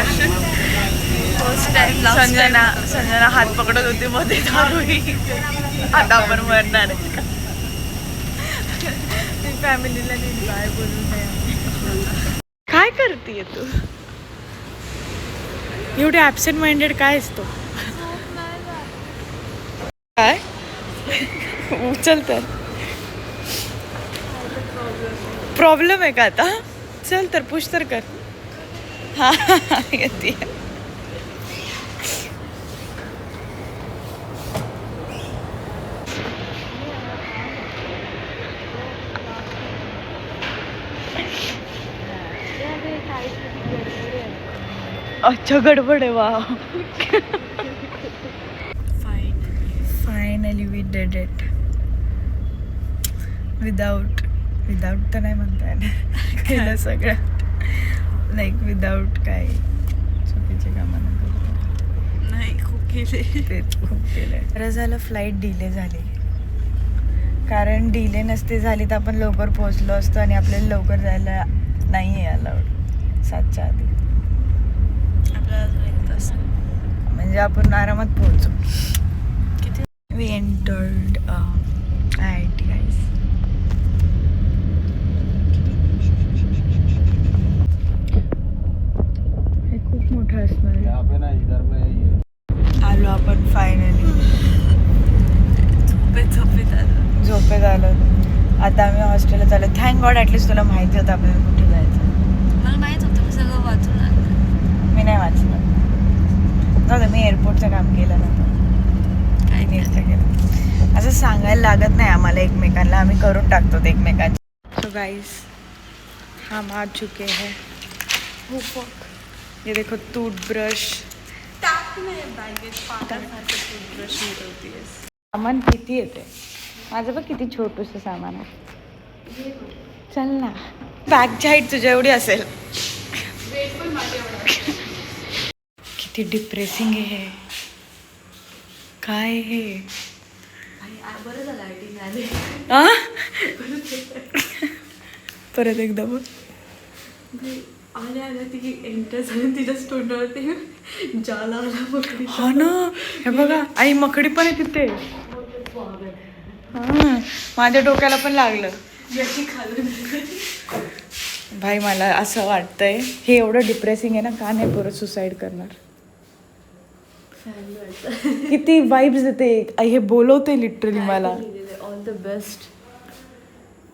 First time Sanjana हात पकडत होती मध्ये दारूही. आता आपण मरणार फॅमिलीला नीट बाय बोलू नये. काय करतीये तू एवढे ॲब्सेंट माइंडेड? काय असतो काय उचल तर प्रॉब्लेम आहे का आता? चल तर पुश तर कर. हा येते. अच्छा गडबड आहे. वा finally we did it without तर नाही म्हणता येणार. केलं सगळं लाईक विदाउट काय चुकीचे कामं नाही. खूप केले तेच खूप केले. बरं झालं फ्लाईट डिले झाली, कारण डिले नसते झाली तर आपण लवकर पोहोचलो असतो आणि आपल्याला लवकर जायला नाही आहे अलाउड 7च्या आधी. म्हणजे आपण आरामात पोहोचू. वी एंटर्ड IIT गाईस. हे खूप मोठं असणार. आलो आपण फायनली. झोपेत आलो. आता आम्ही हॉस्टेलला चाललो. थँक गॉड ॲटलिस्ट तुला माहिती होतं आपल्याला कुठे जायचं. मला माहित होतं, मी सगळं वाचून आलं. मी नाही वाचलं. मी एअरपोर्टचं काम केलं नव्हतं. काही नाही केलं. असं सांगायला लागत नाही आम्हाला एकमेकांना, आम्ही करून टाकतो ते एकमेकांचे. सो गाइस हम आ चुके हैं. ये देखो टूथब्रश. टूथब्रश होती है. सामान किती येते माझं बघ, किती छोटूसं सामान आहे. चल ना, बॅगची हाईट तुझ्या एवढी असेल. किती डिप्रेसिंग आहे हे. काय हे बरं झालं आयडी आले. परत एकदा बघ. आल्या ती एंटर झाली, तिच्या तोंडावरती जाला आला मकडी. हा ना, हे बघा. आणि मकडी पण आहे तिथे. हा, माझ्या डोक्याला पण लागलं. भाई मला असं वाटतंय हे एवढं डिप्रेसिंग आहे ना, का नाही परत सुसाईड करणार. किती वाइब्स देते हे, बोलवते लिटरली मला. All the best.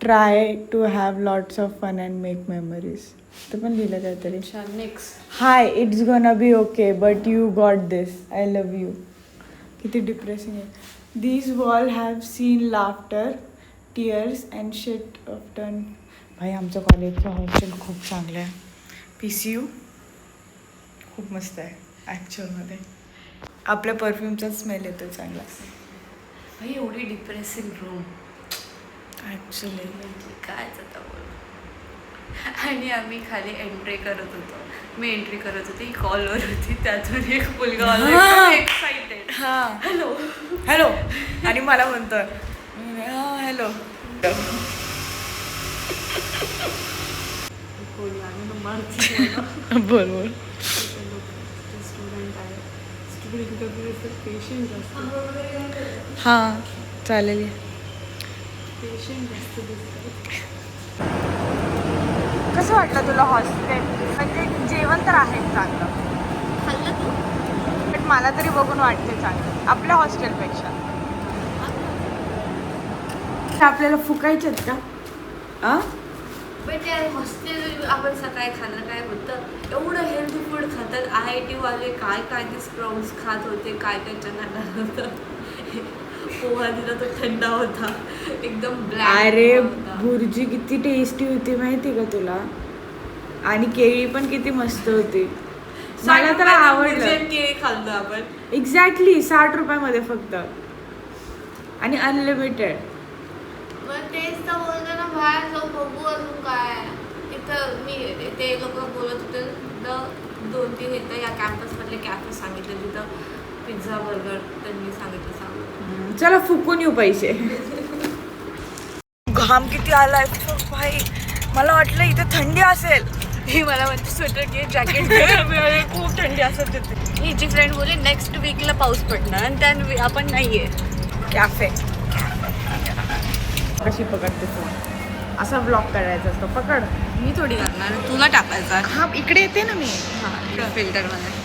Try to have lots of fun and make memories. ते पण लिहिलं काहीतरी. Hi it's gonna be okay but you got this. I love you. किती डिप्रेसिंग आहे. These wall have seen laughter, tears and shit of turn. भाई आमचं कॉलेजचं hostel खूप चांगलं आहे. PCU खूप मस्त आहे ॲक्च्युअलमध्ये. आपल्या परफ्यूमचा स्मेल येतो चांगला. भाई एवढी डिप्रेसिंग रूम ॲक्च्युली. काय आता बोल. आणि आम्ही खाली एंट्री करत होतो. मी एंट्री करत होती, कॉलवर होती. त्यातून एक मुलगा एक्साइटेड. हां हॅलो हॅलो आणि मला म्हणतो हॅलो. बोल बोल. हां चालेल. कसं वाटलं तुला हॉस्टेल? म्हणजे जेवण तर आहे चांगलं. खाल्लं तू? पण मला तरी बघून वाटते चांगलं आपल्या हॉस्टेलपेक्षा. आपल्याला फुकायचे आहेत का? पण त्या हॉस्टेल आपण सकाळी खाणं काय होतं, एवढं हेल्दी फूड खातात. IIT वाले काय काय ते स्प्राउट्स खात होते, काय काय चना होतं. पोहा दिला तो थंडा होता एकदम ब्लॅक. अरे भुर्जी किती टेस्टी होती माहिती का तुला? आणि केळी पण किती मस्त होती. मला तर आवडलं. केळी खाल्लं आपण. एक्झॅक्टली 60 रुपयामध्ये फक्त आणि अनलिमिटेड. मग तेच तर बोलतो ना, बाहेर जाऊ बघू अजून काय. इथं मी ते लोक बोलत होते 2-3 इथं या कॅम्पसमधले कॅफे सांगितले जिथं पिझ्झा बर्गर त्यांनी सांगितलं. चला फुकून येऊ पैसे. घाम किती आलाय भाई. मला वाटलं इथे थंडी असेल ही मला म्हणते स्वेटर घे, जॅकेट घे. खूप थंडी असत तिथे. हिची फ्रेंड बोलली नेक्स्ट वीकला पाऊस पडणार आणि त्या आपण नाहीये. कॅफे कशी पकडते फोन, असा ब्लॉक करायचा असतो. पकड. मी थोडी करणार, तुला टाकायचा. हा इकडे येते ना मी. हा फिल्टर मध्ये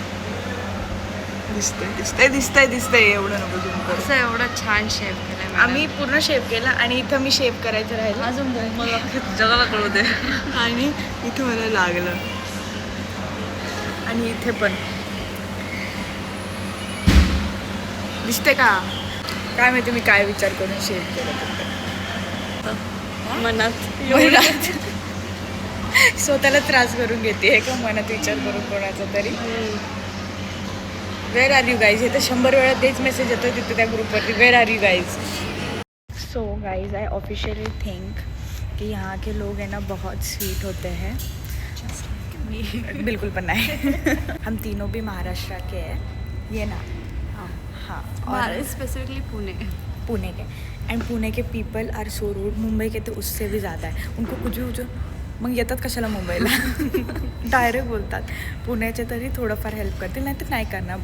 दिसतंय एवढं नको झूम कर. असं एवढं छान शेप केलंय. आम्ही पूर्ण शेप केला आणि इथं मी शेप करायचं राहिलं. अजून मला जगाला कळू दे. आणि इथं मला लागलं आणि इथे पण दिसते का काय माहिती मी काय विचार करून शेप केलं मनात. स्वतःला त्रास करून घेते का मनात विचार करून कोणाचा तरी. Where are you guys. हे तर 100 वेळा तेच मेसेज येतो तिथे त्या ग्रुपवरती. Where are you guys. So guys I officially think कि यहाँ के लोग हैं ना बहुत स्वीट होते हैं. बिल्कुल पण नाही. हम तीनों भी महाराष्ट्र के हैं ये ना. हाँ और स्पेसिफिकली पुणे के एंड पुणे के people are so rude. Mumbai के तो उससे भी ज़्यादा है. उनको कुछ भी उचो मग येतात कशाला मुंबईला. डायरेक्ट बोलतात. पुण्याचे तरी थोडंफार हेल्प करतील नाही तर नाही करणार.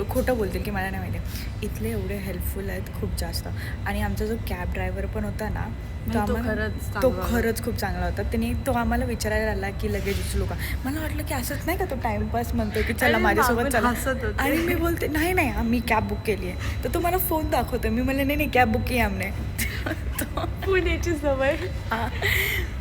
खोटं बोलतील की मला नाही माहिती. इथले एवढे हेल्पफुल आहेत खूप जास्त. आणि आमचा जो कॅब ड्रायव्हर पण होता ना तो खरंच खूप चांगला होता. त्यांनी तो आम्हाला विचारायला आला की लगेच उचलू का. मला वाटलं की असंच नाही का तो टाइमपास म्हणतो की चला माझ्यासोबत चला. आणि मी बोलते नाही आम्ही कॅब बुक केली आहे. तर तो मला फोन दाखवतो. मी म्हणले नाही कॅब बुक की हमने. पुण्याची सवय.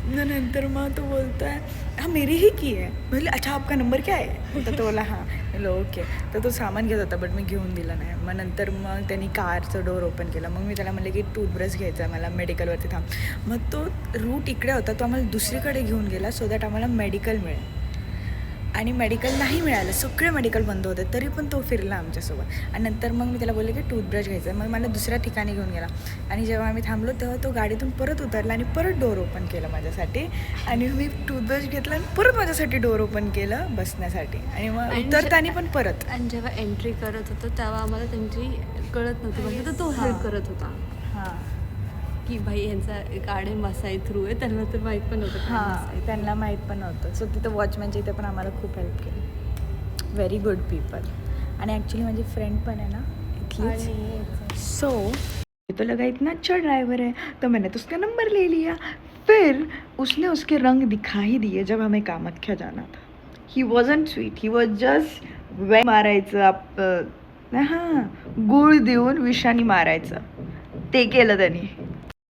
नंतर मग तो बोलतो आहे हाँ मेरी ही की आहे. म्हणजे अच्छा आपका नंबर क्या आहे. तर तो बोला हां. बोलो ओके. तर तो सामान घेत होता बट मी घेऊन दिला नाही. मग नंतर मग त्यांनी कारचं डोर ओपन केलं. मग मी त्याला म्हणले की टूथब्रश घ्यायचा आहे मला मेडिकलवरती थांब. मग तो रूट इकडे होता तो आम्हाला दुसरीकडे घेऊन गेला सो दॅट आम्हाला मेडिकल मिळेल. आणि मेडिकल नाही मिळालं. सगळे मेडिकल बंद होते तरी पण तो फिरला आमच्यासोबत. आणि नंतर मग मी त्याला बोलले की टूथब्रश घ्यायचा. मग मला दुसऱ्या ठिकाणी घेऊन गेला. आणि जेव्हा आम्ही थांबलो तेव्हा तो गाडीतून परत उतरला आणि परत डोर ओपन केलं माझ्यासाठी. आणि मी टूथब्रश घेतला आणि परत माझ्यासाठी डोर ओपन केलं बसण्यासाठी. आणि मग उतरताना पण परत. आणि जेव्हा एंट्री करत होतो तेव्हा आम्हाला त्यांची कळत नव्हती तर तो हेल्प करत होता. हां की भाई यांचा गार्डन बसाई थ्रू आहे. त्यांना तर माहीत पण नव्हतं. हां त्यांना माहीत पण नव्हतं. सो तिथं वॉचमॅनच्या इथे पण आम्हाला खूप हेल्प केली. Very good people. आणि ॲक्च्युली माझी फ्रेंड पण आहे ना इथली. सो तो लगा इतना अच्छा ड्राइवर है तो मैंने तो उसका नंबर ले लिया. फिर उसने उसके रंग दिखा ही दिए जब हमें कामाख्या जाना था. He wasn't sweet. He was just वे मारायचं हां गुळ देऊन विषाणी मारायचं ते केलं त्यांनी.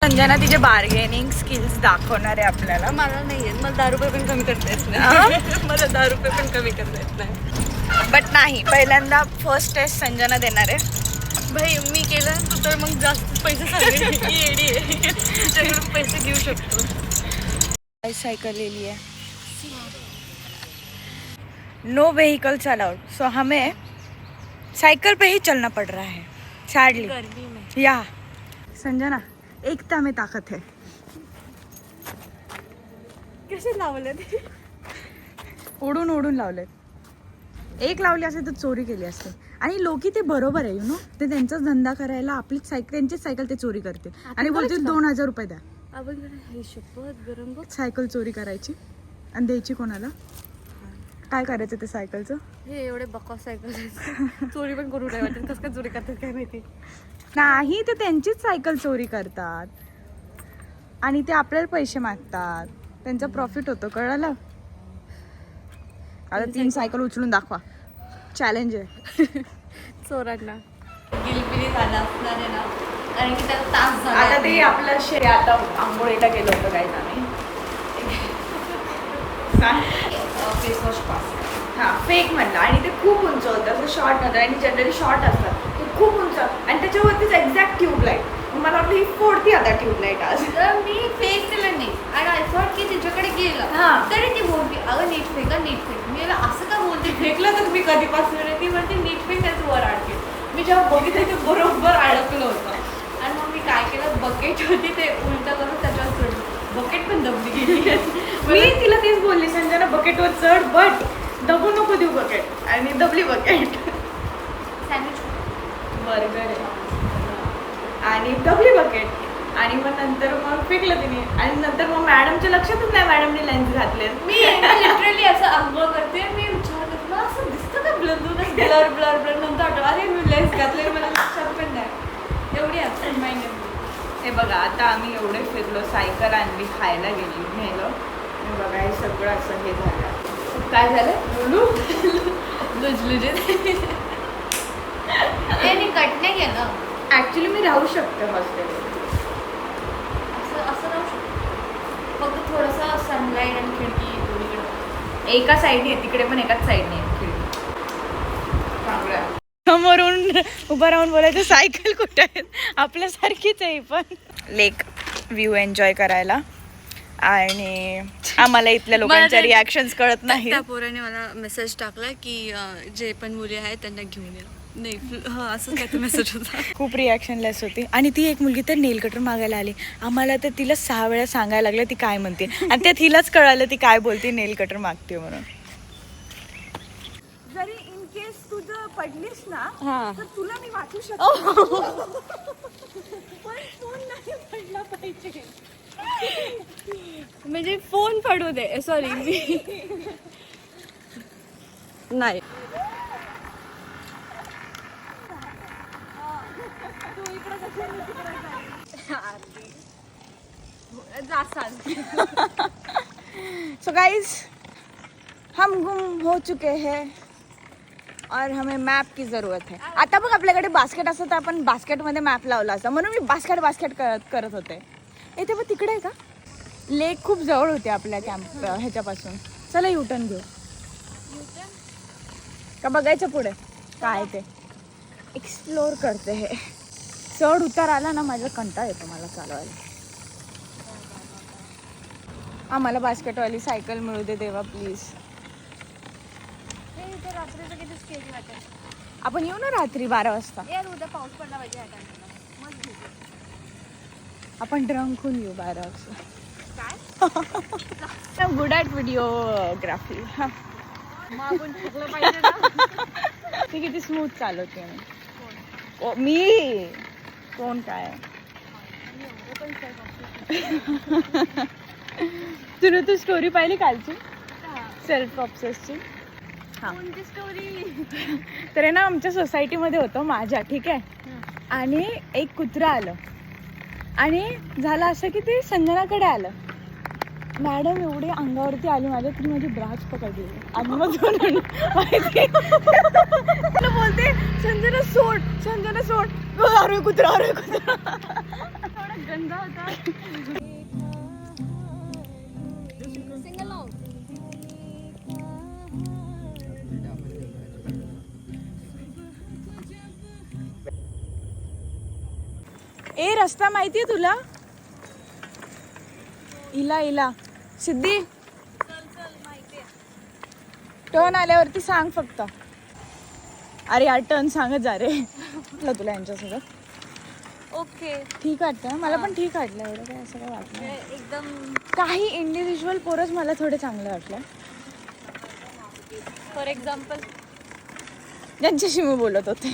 संजना तिचे बार्गेनिंग स्किल्स दाखवणार आहे आपल्याला. मला नाही येत. मला 10 रुपये पण कमी करता येत नाही. मला 10 रुपये पण कमी करता येत नाही. बट नाही पहिल्यांदा फर्स्ट टेस्ट संजना देणार आहे. भाई मी केलं तर मग जास्त पैसे सांगेल. मी येडी आहे तुझ्याकडून पैसे घेऊ शकतो. साइकिल ले लिए. No vehicles allowed. सो हमें साइकिल पे ही चलना पड़ रहा है सैडली. गर्मी में या संजना एकता में ताकत है. कसे लावले ते ओढून ओढून लावलेत. एक लावली असते तर चोरी केली असते. आणि लोकी ते बरोबर आहे no? ते त्यांचाच धंदा करायला आपलीच सायकल त्यांचीच सायकल ते चोरी करते आणि बोलतील 2000 रुपये द्या. आपण हे शपथ गरम बघ. सायकल चोरी करायची आणि द्यायची कोणाला. काय करायचं ते सायकलचं. हे एवढे बकवास सायकल चोरी पण करू नाही वाटत. कसं काय चोरी करतात काय माहिती. नाही ते त्यांचीच सायकल चोरी करतात आणि ते आपल्याला पैसे मागतात. त्यांचा प्रॉफिट होतो कळलं. आता 3 सायकल उचलून दाखवा. चॅलेंज आहे चोरांना. गिलबिली झाला असणार आहे ना कारण की त्याला तास झाला. आता ते आपलं आता आंघोळीला गेलो होतं काय आम्ही. Face wash pass. हां फेक म्हणला आणि ते खूप उंच होतं असं शॉर्ट नव्हतं. आणि जनरली शॉर्ट असतात ते खूप उंच आणि त्याच्यावरतीच एक्झॅक्ट ट्यूबलाईट. मला वाटलं ही फोडती आता ट्यूबलाईट आज. मी फेक केलं नाही आणि आय थॉट की तिच्याकडे गेलं तरी ती बोलते अगं नीट फेक नीट फेक. मी असं का बोलते फेकलं तर मी कधीपासून ती म्हणते नीट फेक त्याच वर अडकेल. मी जेव्हा बघितलं ते बरोबर अडकलं होतं. आणि मग मी काय केलं बकेट होती ते उलटं करून त्याच्यावर चढलं. बकेट पण दबली गेली. मी तिला तेच बोलली संजना बकेटवर चढ बट दबू नको देऊ बकेट. आणि दबली बकेट. सँडविच बर्गर आहे आणि दबली बकेट. आणि मग नंतर मग फेकलं तिने आणि नंतर मग मॅडमच्या लक्षातच नाही मॅडमने लेन्स घातले. मी लिटरली असं आंघोळ करते, मी विचार करते मला असं दिसतं का ब्लर ब्लर ब्लर ब्लर नंतर आठवलं अरे मी लेन्स घातले मला लक्षात पण नाही. एवढी ॲबसेंट माइंडेड. हे बघा आता आम्ही एवढे फिरलो, सायकल आणली, खायला गेली, नेलं. हे बघा हे सगळं असं हे झालं. काय झालं बोलू लुजलुजे त्यांनी कट नाही केलं. ॲक्च्युली मी राहू शकते हॉस्टेलवर. असं राहू शकतो, फक्त थोडंसं सनलाईट आणि खिडकी दोन्हीकडे एका साईडने, तिकडे पण एकाच साईडने खिडकी. चांगलं आहे. समोरून उभं राहून बोलायचं सायकल कुठे आहेत, आपल्यासारखीच आहे पण. लेक व्ह्यू एन्जॉय करायला. आणि आम्हाला इथल्या लोकांच्या रिॲक्शन्स कळत नाही. त्या पोराने मला मेसेज टाकला की जे पण मुली आहेत त्यांना घेऊन या. नाही असं काय तो मेसेज होता. खूप रिॲक्शनलेस होती. आणि ती एक मुलगी तर नेल कटर मागायला आली. आम्हाला तर तिला 6 वेळा सांगायला लागलं ती काय म्हणते आणि त्या तिलाच कळालं ती काय बोलते, नेल कटर मागते म्हणून. जरी इन केस तुझं पडलीस ना तर तुला मी वाचू शकतो. पण फोन नाही पडला पाहिजे. म्हणजे फोन पडू दे. सॉरी मी नाही. सो गाइस हम गुम हो चुके हैं और हमें मॅप की जरूरत है. आता बघ आपल्याकडे बास्केट असतं तर आपण बास्केटमध्ये मॅप लावला असता, म्हणून मी बास्केट करत होते. इथे बघ तिकडे आहे का लेक, खूप जवळ होते आपल्या कॅम्प ह्याच्यापासून. चला युटर्न घेऊ का बघायचं पुढे काय ते एक्सप्लोर करते हे. चढ उतार आला ना माझा कंटाळा येतो मला चालवायला. आम्हाला बास्केटवाली सायकल मिळू दे देवा प्लीज. रात्रीचं किती स्केरी वाटेल. आपण येऊ ना रात्री 12 वाजता. यार उद्या पाऊस पडला पाहिजे ह्या टायमाला. मस्त भेटू. आपण ड्रंक होऊन येऊ 12 वाजता. काय गुड ॲट व्हिडिओग्राफी. मागून ठरलं पाहिजे ना. ती किती स्मूथ चालवते मी. कोण काय तुला तू स्टोरी पाहिली कालची सेल्फ ऑब्सेसची? कोणती स्टोरी? तर आहे ना आमच्या सोसायटीमध्ये होतं माझ्या, ठीक आहे. आणि एक कुत्रा आलं आणि झालं असं की ते संजनाकडे आलं. मॅडम एवढी अंगावरती आली माझ्या, ती माझी ब्राच पकडली आणि मग माहिती बोलते संजना सोड, संजना सोड. अरे कुत्रा, अरे कुत्रा. थोडा गंदा होता. ए रस्ता माहितीये तुला? इला सिद्धी टर्न आल्यावरती सांग फक्त. अरे यार टर्न सांगत जा रे. म्हटलं तुला यांच्यासोबत. ओके ठीक वाटतं मला पण, ठीक वाटलं. एवढं काय असं काय वाटलं एकदम. काही इंडिव्हिज्युअल पोरच मला थोडे चांगले वाटलं. फॉर एक्झाम्पल ज्यांच्याशी मी बोलत होते.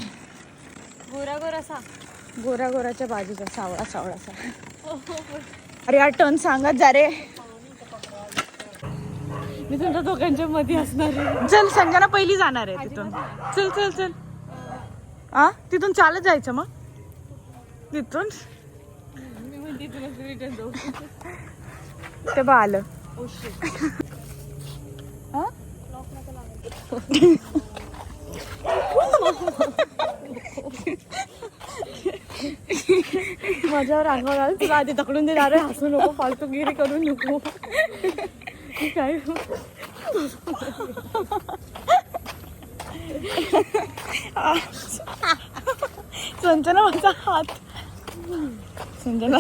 गोरा गोरासा, गोरा गोराच्या बाजूचा सावळा सावळासा. अरे यार टर्न सांगत जा रे. मी तुमच्या दोघांच्या मध्ये असणार आहे. चल संजना पहिली जाणार आहे तिथून. चल चल चल. तिथून चालत जायचं मग तिथून. मी म्हणते तुला रिटर्न जाऊ. ते बा आलं. माझ्यावर अंगावर आलं. तुला आधी तकडून देणार आहे. हसू नको, फालतूगिरी करू नको. काय संजना माझा हात. संजना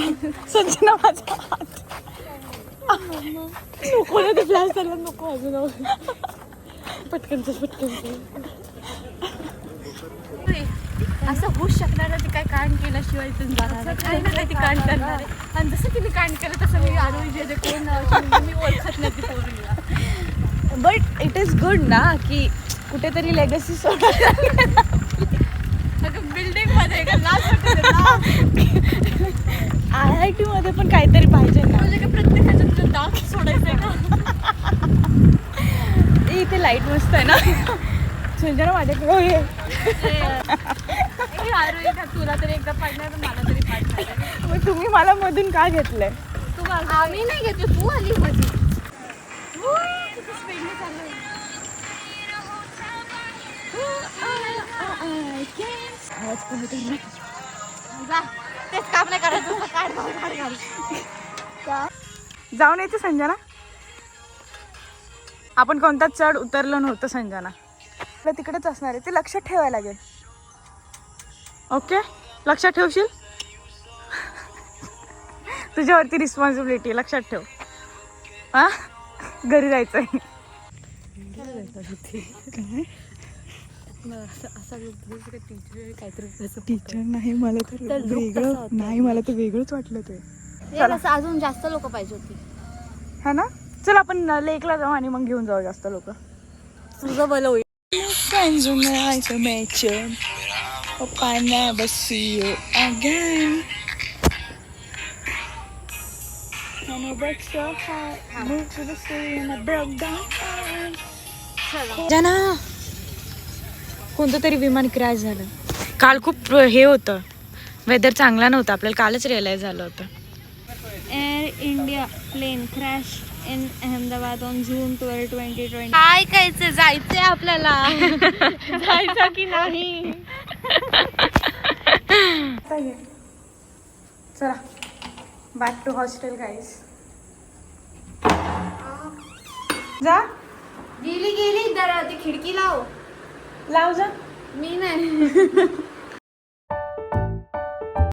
संजना माझा हात. नको ना ते फ्लॅश झाला. नको अजून पटकन पटकन. असं होऊच शकणार नाही. ती काय कांड केल्याशिवाय इथून जाणार काही ना काही ती कांड करणार आहे. आणि जसं तिने कांड केलं तसं मी आरोग्य कोण नाव मी ओळखत नाही ती पोरीला. बट इट इज गुड ना की कुठेतरी लेगसी सोडा. बिल्डिंग मध्ये IIT मध्ये पण काहीतरी पाहिजे ना. प्रत्येकाचं दाग सोडायचंय का? इथे लाईट मस्त आहे ना. संजना माझ्याकडे हो ये. तुला तरी एकदा पाडणार मला तरी पाडणार. मग तुम्ही मला मधून का घेतलंय? आम्ही नाही घेतली, तू आली मध्ये. तेच काम नाही करायचं. जाऊन यायचं संजना. आपण कोणता चढ उतरलो नव्हतं संजना. आपलं तिकडेच असणार आहे, ते लक्षात ठेवायला लागेल. ओके, लक्षात ठेवशील. तुझ्यावरती रिस्पॉन्सिबिलिटी, लक्षात ठेव. हा, घरी जायचंय. टीचर नाही, मला तर वेगळं नाही, मला तर वेगळंच वाटलं ते. अजून जास्त लोक पाहिजे होती. हा ना, चल आपण लेकला जाऊ आणि मग घेऊन जाऊ जास्त लोक. तुझं भलं होईल. जना, कोणतं तरी विमान क्रॅश झालं काल. खूप हे होतं, वेदर चांगला नव्हता. आपल्याला कालच रिअलाइज झालं होतं. Air India plane crash in Ahmedabad on June 12, 2020. काय कायचं, जायचंय आपल्याला. जायचं की नाही? चला बॅक टू हॉस्टेल गाईस. जा, गेली जरा ती खिडकी लाव. लाव जा. मी नाही.